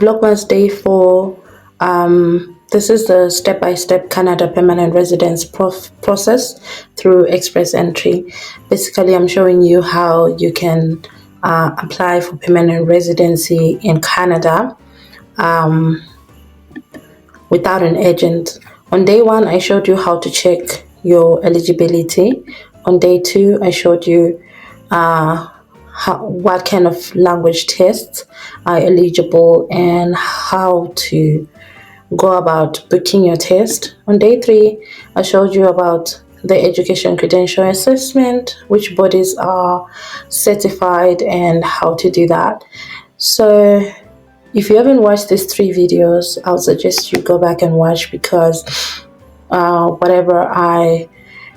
VLOGMAS Day 4. This is the step-by-step Canada permanent residence process through express entry. Basically, I'm showing you how you can apply for permanent residency in Canada without an agent. On day 1, I showed you how to check your eligibility. On day 2, I showed you what kind of language tests are eligible and how to go about booking your test. On day 3, I showed you about the education credential assessment, which bodies are certified and how to do that. So if you haven't watched these 3 videos, I would suggest you go back and watch, because whatever I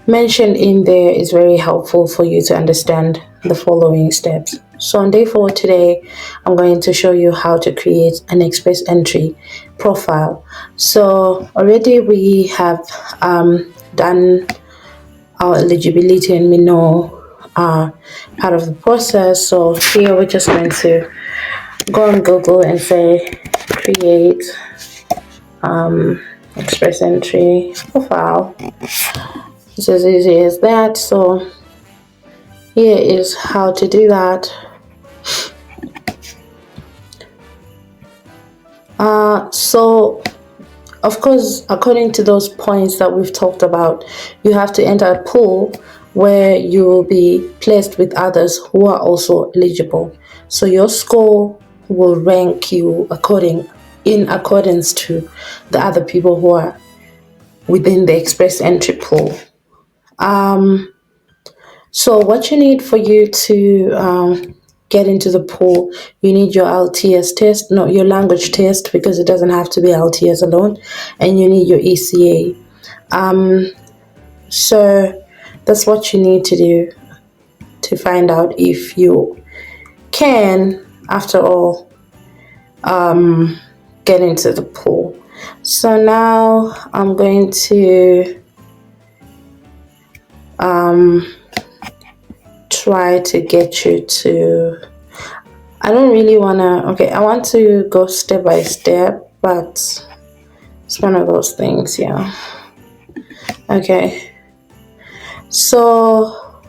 mentioned in there is very helpful for you to understand the following steps. So on day 4 today, I'm going to show you how to create an express entry profile. So already we have done our eligibility and we know part of the process. So here we're just going to go on Google and say create express entry profile. It's as easy as that. So here is how to do that. So of course, according to those points that we've talked about, you have to enter a pool where you will be placed with others who are also eligible. So your score will rank you in accordance to the other people who are within the express entry pool. So what you need for you to get into the pool, you need your LTS test, not your language test, because it doesn't have to be LTS alone, and you need your ECA. So that's what you need to do to find out if you can, after all, get into the pool. So now I'm going to try to get you to, I don't really want to, okay, I want to go step by step, but it's one of those things, yeah. Okay, so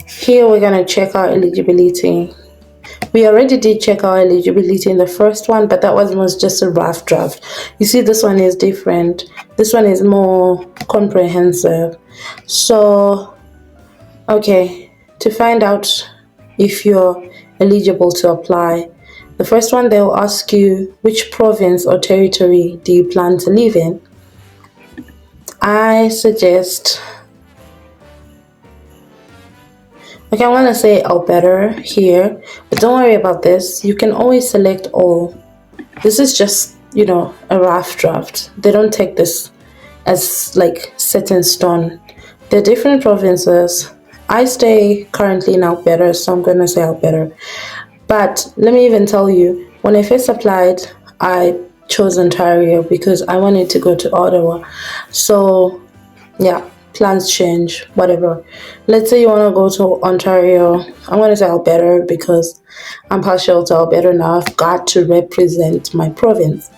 here we're going to check our eligibility. We already did check our eligibility in the first one, but that was just a rough draft. You see, this one is different. This one is more comprehensive. So, okay, to find out if you're eligible to apply, the first one, they'll ask you which province or territory do you plan to live in. I suggest, okay, I want to say Alberta here, but don't worry about this. You can always select all. This is just, you know, a rough draft. They don't take this as like set in stone. They're different provinces. I stay currently in Alberta, so I'm going to say Alberta. But let me even tell you, when I first applied, I chose Ontario because I wanted to go to Ottawa. So yeah, plans change, whatever. Let's say you want to go to Ontario. I'm going to say Alberta because I'm partial to Alberta now. I've got to represent my province.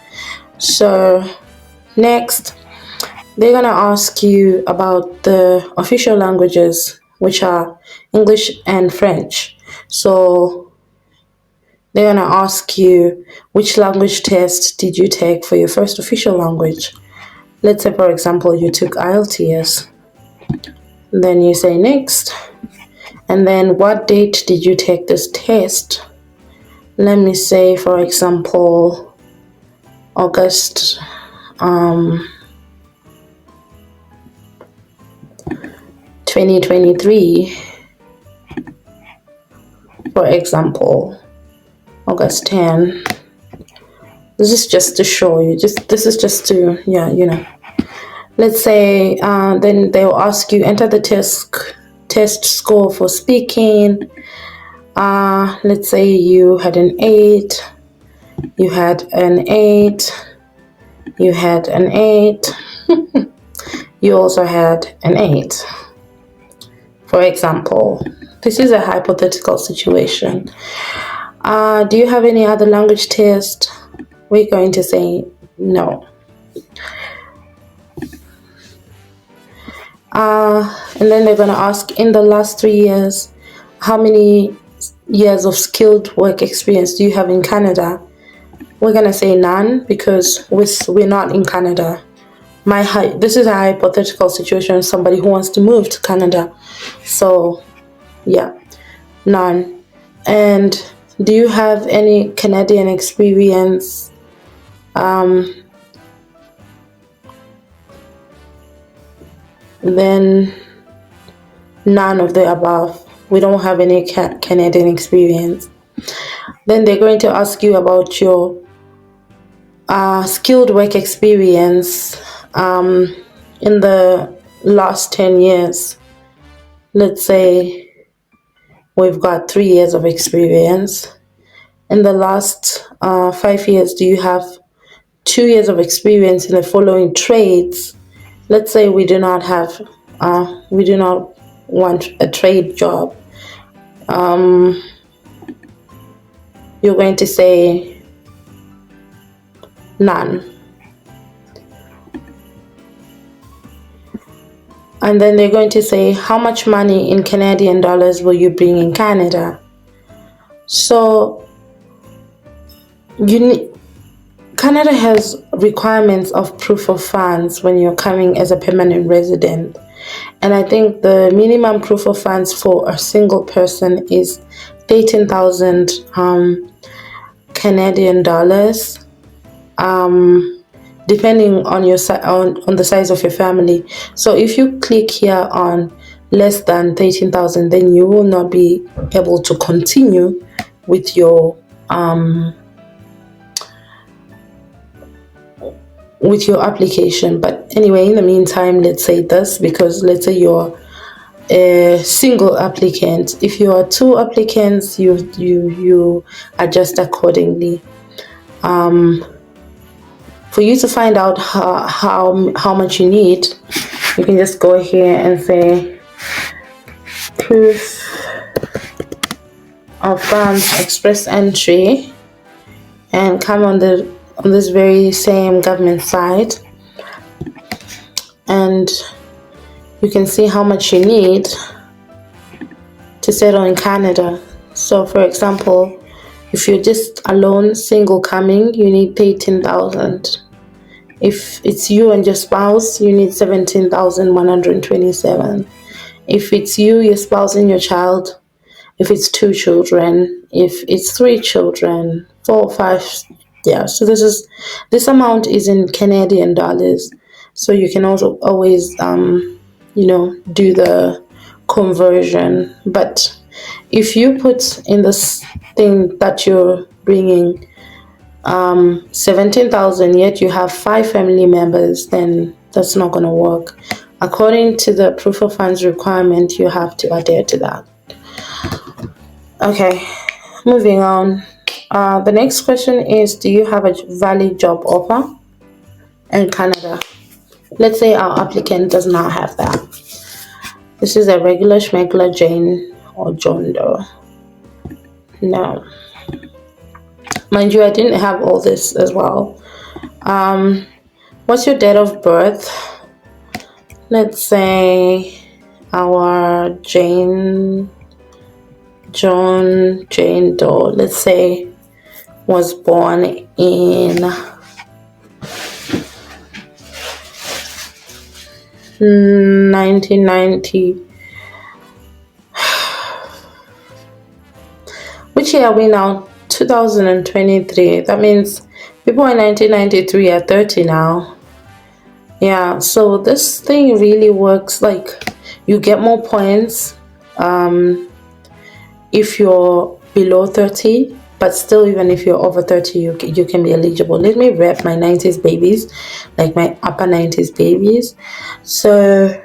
So next, they're going to ask you about the official languages, which are English and French. So they're going to ask you which language test did you take for your first official language. Let's say, for example, you took IELTS. Then you say next. And then what date did you take this test? Let me say, for example, August 2023, for example, August 10. This is just to show you, this is just to, yeah, you know. Let's say then they'll ask you enter the test score for speaking. Let's say you had an 8, you had an 8, you had an 8, you also had an 8. For example, this is a hypothetical situation. Do you have any other language test? We're going to say no. And then they're going to ask, in the last 3 years, how many years of skilled work experience do you have in Canada? We're going to say none, because we're not in Canada. This is a hypothetical situation, somebody who wants to move to Canada. So yeah, none. And do you have any Canadian experience? Then none of the above. We don't have any Canadian experience. Then they're going to ask you about your skilled work experience in the last 10 years. Let's say we've got 3 years of experience. In the last 5 years, do you have 2 years of experience in the following trades? Let's say we do not want a trade job. You're going to say none. And then they're going to say, how much money in Canadian dollars will you bring in Canada? So Canada has requirements of proof of funds when you're coming as a permanent resident. And I think the minimum proof of funds for a single person is 13,000 Canadian dollars, depending on your on the size of your family. So if you click here on less than 13,000, then you will not be able to continue with your application. But anyway, in the meantime, let's say this, because let's say you're a single applicant. If you are 2 applicants, you adjust accordingly. For you to find out how much you need, you can just go here and say proof of funds express entry, and come on this very same government site, and you can see how much you need to settle in Canada. So for example, if you're just alone, single coming, you need 13,000. If it's you and your spouse, you need 17,127. If it's you, your spouse, and your child, if it's 2 children, if it's 3 children, 4, 5, yeah. So this amount is in Canadian dollars. So you can also always do the conversion. But if you put in this thing that you're bringing 17,000, yet you have 5 family members, then that's not going to work. According to the proof of funds requirement, you have to adhere to that. Okay, moving on. The next question is, do you have a valid job offer in Canada? Let's say our applicant does not have that. This is a regular schmegular Jane or John Doe. No. Mind you, I didn't have all this as well. What's your date of birth? Let's say our Jane Doe, let's say, was born in 1990. Which year are we now? 2023. That means people in 1993 are 30 now. Yeah, so this thing really works. Like, you get more points if you're below 30, but still, even if you're over 30, you can be eligible. Let me rep my 90s babies, like my upper 90s babies. So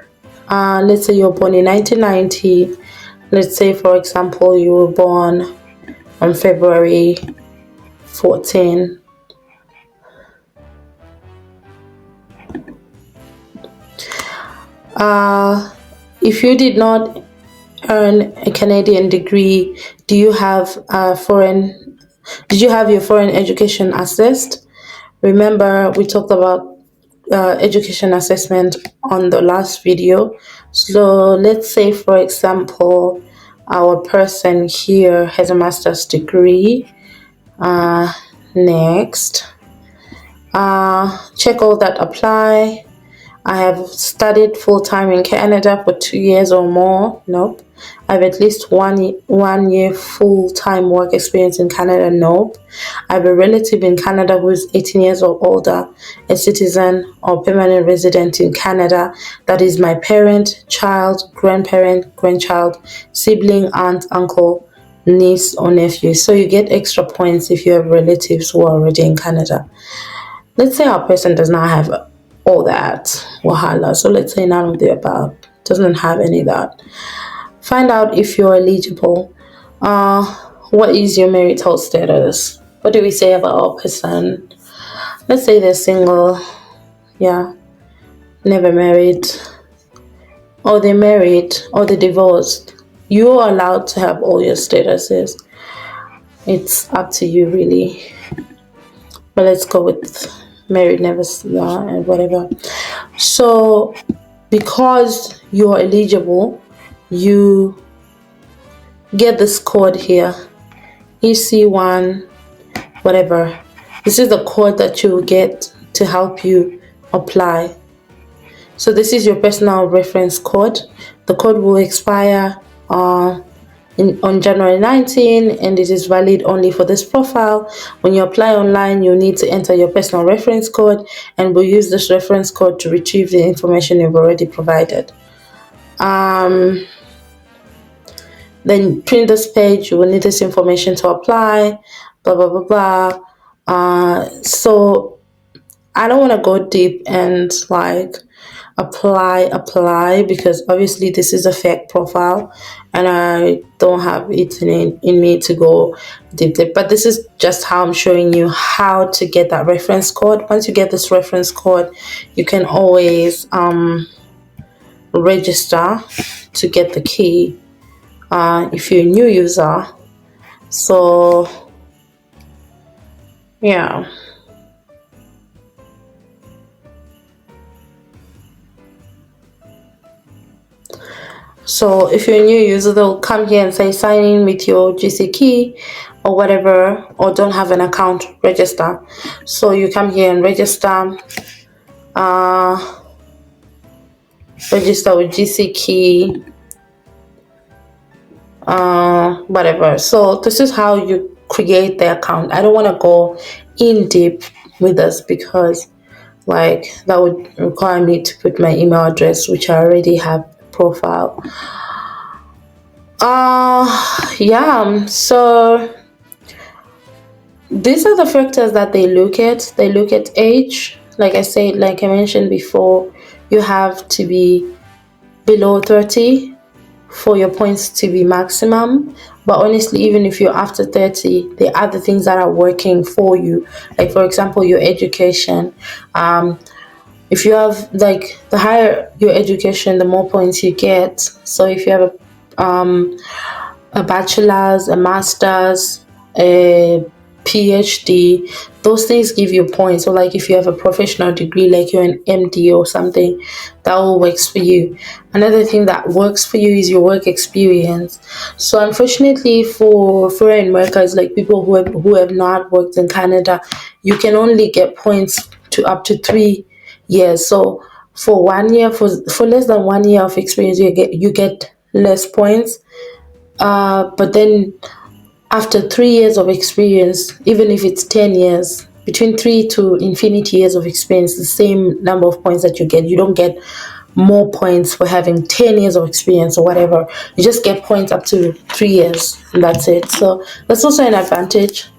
let's say you're born in 1990. Let's say, for example, you were born on February 14. If you did not earn a Canadian degree, did you have your foreign education assessed? Remember, we talked about education assessment on the last video. So let's say, for example, our person here has a master's degree. Next, check all that apply. I have studied full-time in Canada for 2 years or more. Nope. I have at least one year full-time work experience in Canada. Nope. I have a relative in Canada who is 18 years or older, a citizen or permanent resident in Canada. That is my parent, child, grandparent, grandchild, sibling, aunt, uncle, niece, or nephew. So you get extra points if you have relatives who are already in Canada. Let's say our person does not have all that wahala. So let's say none of the above, doesn't have any of that. Find out if you're eligible. What is your marital status? What do we say about our person? Let's say they're single, yeah, never married, or they're married, or they're divorced. You're allowed to have all your statuses. It's up to you, really. But let's go with married, never, and whatever. So because you're eligible, you get this code here, EC1 whatever. This is the code that you will get to help you apply. So this is your personal reference code. The code will expire on January 19, and it is valid only for this profile. When you apply online, you need to enter your personal reference code, and we'll use this reference code to retrieve the information you've already provided. Then print this page. You will need this information to apply, blah blah blah blah. So I don't want to go deep and like apply because obviously this is a fake profile and I don't have it in me to go deep, but this is just how I'm showing you how to get that reference code. Once you get this reference code, you can always register to get the key if you're a new user. So yeah. So if you're a new user, they'll come here and say sign in with your GC key or whatever, or don't have an account, register. So you come here and register with GC key, whatever. So this is how you create the account. I don't want to go in deep with this because like that would require me to put my email address, which I already have profile. Yeah, so these are the factors that they look at. They look at age. Like I mentioned before, you have to be below 30 for your points to be maximum. But honestly, even if you're after 30, there are other things that are working for you, like for example your education. If you have, like, the higher your education, the more points you get. So if you have a bachelor's, a master's, a PhD, those things give you points. So like if you have a professional degree, like you're an MD or something, that all works for you. Another thing that works for you is your work experience. So unfortunately for foreign workers, like people who have not worked in Canada, you can only get points to up to 3 years. So for 1 year, for less than 1 year of experience, you get less points. But then after 3 years of experience, even if it's 10 years, between 3 to infinity years of experience, the same number of points that you get. You don't get more points for having 10 years of experience or whatever. You just get points up to 3 years, and that's it. So that's also an advantage.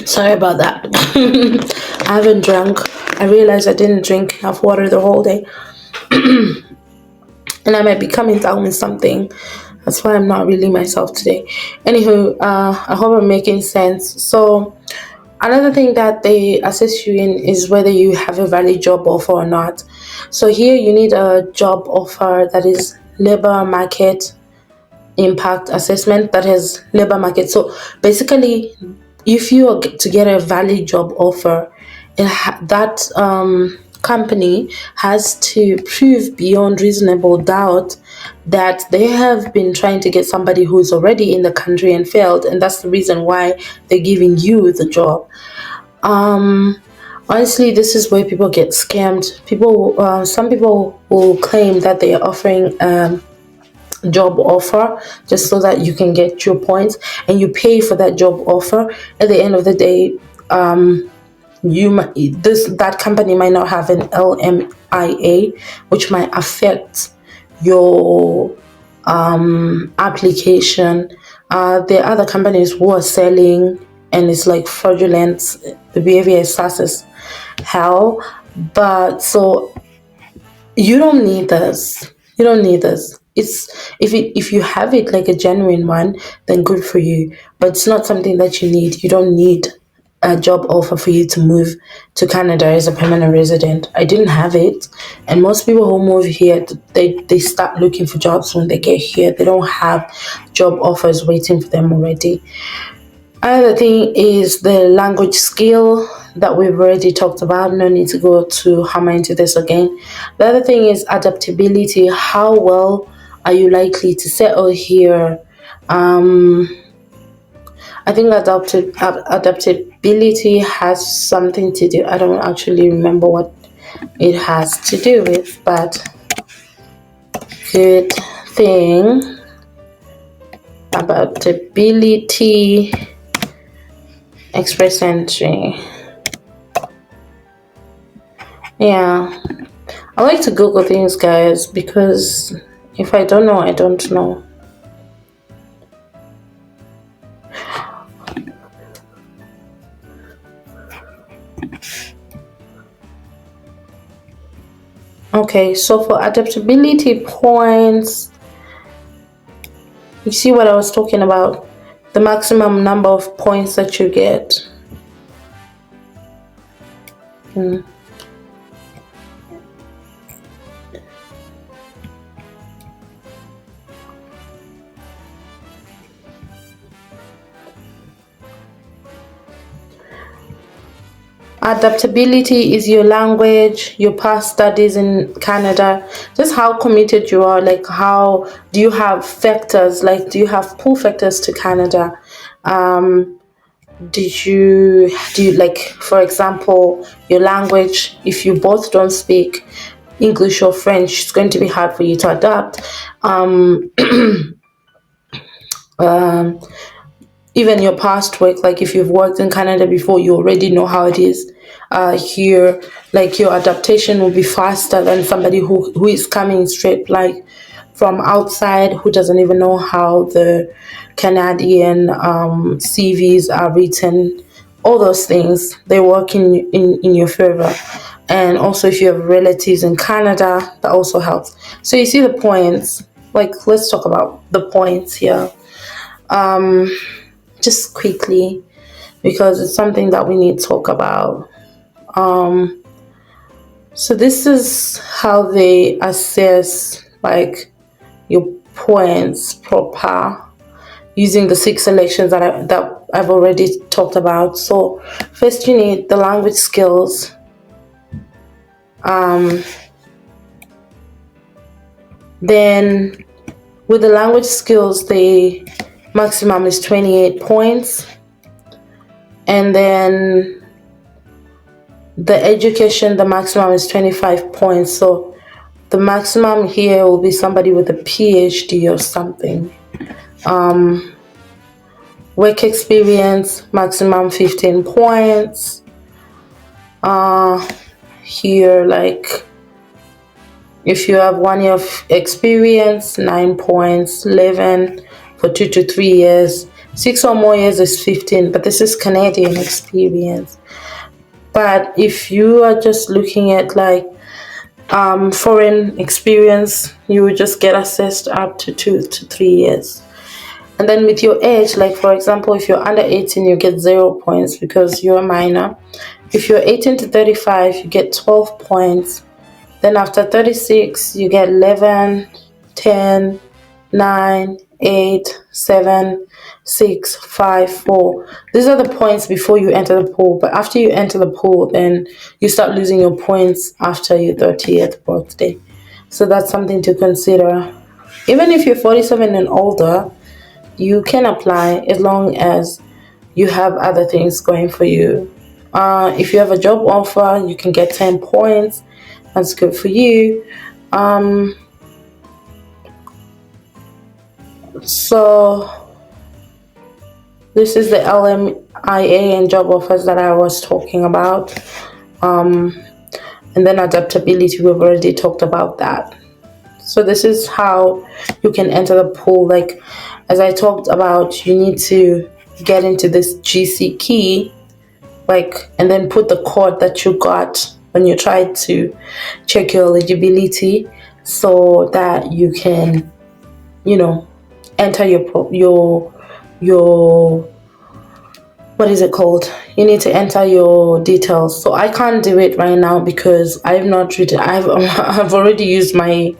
Sorry about that. I haven't drunk. I realized I didn't drink enough water the whole day. And I might be coming down with something. That's why I'm not really myself today. Anywho, I hope I'm making sense. So Another thing that they assess you in is whether you have a valid job offer or not. So here you need a job offer that is labor market impact assessment, that has labor market. So basically, if you are to get a valid job offer, that company has to prove beyond reasonable doubt that they have been trying to get somebody who's already in the country and failed, and that's the reason why they're giving you the job. Honestly, this is where people get scammed. Some people will claim that they are offering job offer just so that you can get your points, and you pay for that job offer. At the end of the day, that company might not have an LMIA, which might affect your application. There are other companies who are selling, and it's like fraudulent. The behavior is sus as hell. But so you don't need this. You don't need this. It's if you have it like a genuine one, then good for you. But it's not something that you need. You don't need a job offer for you to move to Canada as a permanent resident. I didn't have it, and most people who move here, they start looking for jobs when they get here. They don't have job offers waiting for them already. Another thing is the language skill that we've already talked about. No need to go to hammer into this again. The other thing is adaptability. How well are you likely to settle here? I think adaptability has something to do. I don't actually remember what it has to do with, but good thing. Adaptability. Express entry. Yeah, I like to Google things, guys, because if I don't know, I don't know. Okay, so for adaptability points, you see what I was talking about, the maximum number of points that you get. Adaptability is your language, your past studies in Canada, just how committed you are, like how do you have factors, like do you have pull factors to Canada? Do you like, for example, your language, if you both don't speak English or French, it's going to be hard for you to adapt. Even your past work, like if you've worked in Canada before, you already know how it is here. Like your adaptation will be faster than somebody who is coming straight like from outside, who doesn't even know how the Canadian CVs are written. All those things, they work in your favor. And also if you have relatives in Canada, that also helps. So you see the points. Like, let's talk about the points here. Just quickly, because it's something that we need to talk about. So this is how they assess like your points proper, using the 6 selections that I've already talked about. So first you need the language skills. Then with the language skills, the maximum is 28 points. And then the education, the maximum is 25 points. So the maximum here will be somebody with a PhD or something. Work experience, maximum 15 points. Here, like if you have 1 year of experience, 9 points. 11 for 2 to 3 years. 6 or more years is 15, but this is Canadian experience. But if you are just looking at like foreign experience, you would just get assessed up to 2 to 3 years. And then with your age, like for example, if you're under 18, you get 0 points because you're a minor. If you're 18 to 35, you get 12 points. Then after 36, you get 11, 10, 9, 8, 7, 6, 5, 4. These are the points before you enter the pool. But after you enter the pool, then you start losing your points after your 30th birthday. So that's something to consider. Even if you're 47 and older, you can apply as long as you have other things going for you. If you have a job offer, you can get 10 points. That's good for you. So this is the LMIA and job offers that I was talking about. And then adaptability, we've already talked about that. So this is how you can enter the pool. Like as I talked about, you need to get into this GC key, like, and then put the code that you got when you tried to check your eligibility, so that you can, you know, enter your what is it called? You need to enter your details. So I can't do it right now because I've not written. I've already used my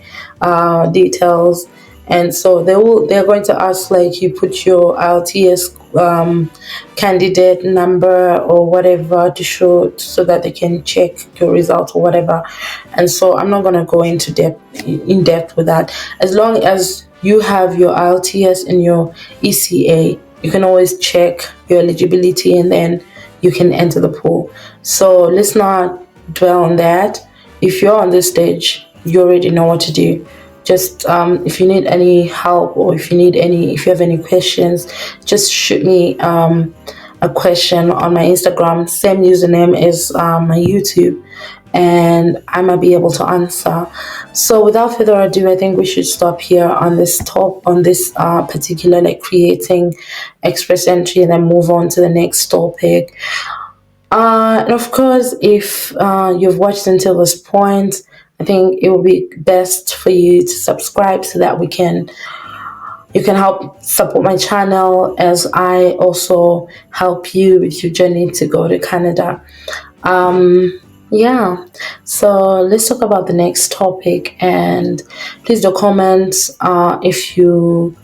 details, and so they're going to ask, like, you put your IELTS candidate number or whatever to show, so that they can check your results or whatever. And so I'm not gonna go into depth with that. As long as you have your IELTS and your ECA, you can always check your eligibility and then you can enter the pool. So let's not dwell on that. If you're on this stage, you already know what to do. Just if you need any help, or if you have any questions, just shoot me a question on my Instagram. Same username as my YouTube, and I might be able to answer. So without further ado, I think we should stop here on this particular, like, creating express entry, and then move on to the next topic. And of course, if you've watched until this point, I think it will be best for you to subscribe, so that you can help support my channel as I also help you with your journey to go to Canada. Yeah, so let's talk about the next topic, and please do comment if you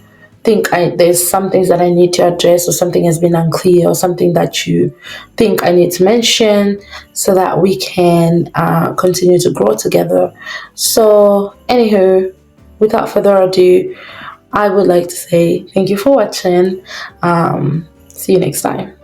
think there's some things that I need to address, or something has been unclear, or something that you think I need to mention, so that we can continue to grow together. So anywho, without further ado, I would like to say thank you for watching. See you next time.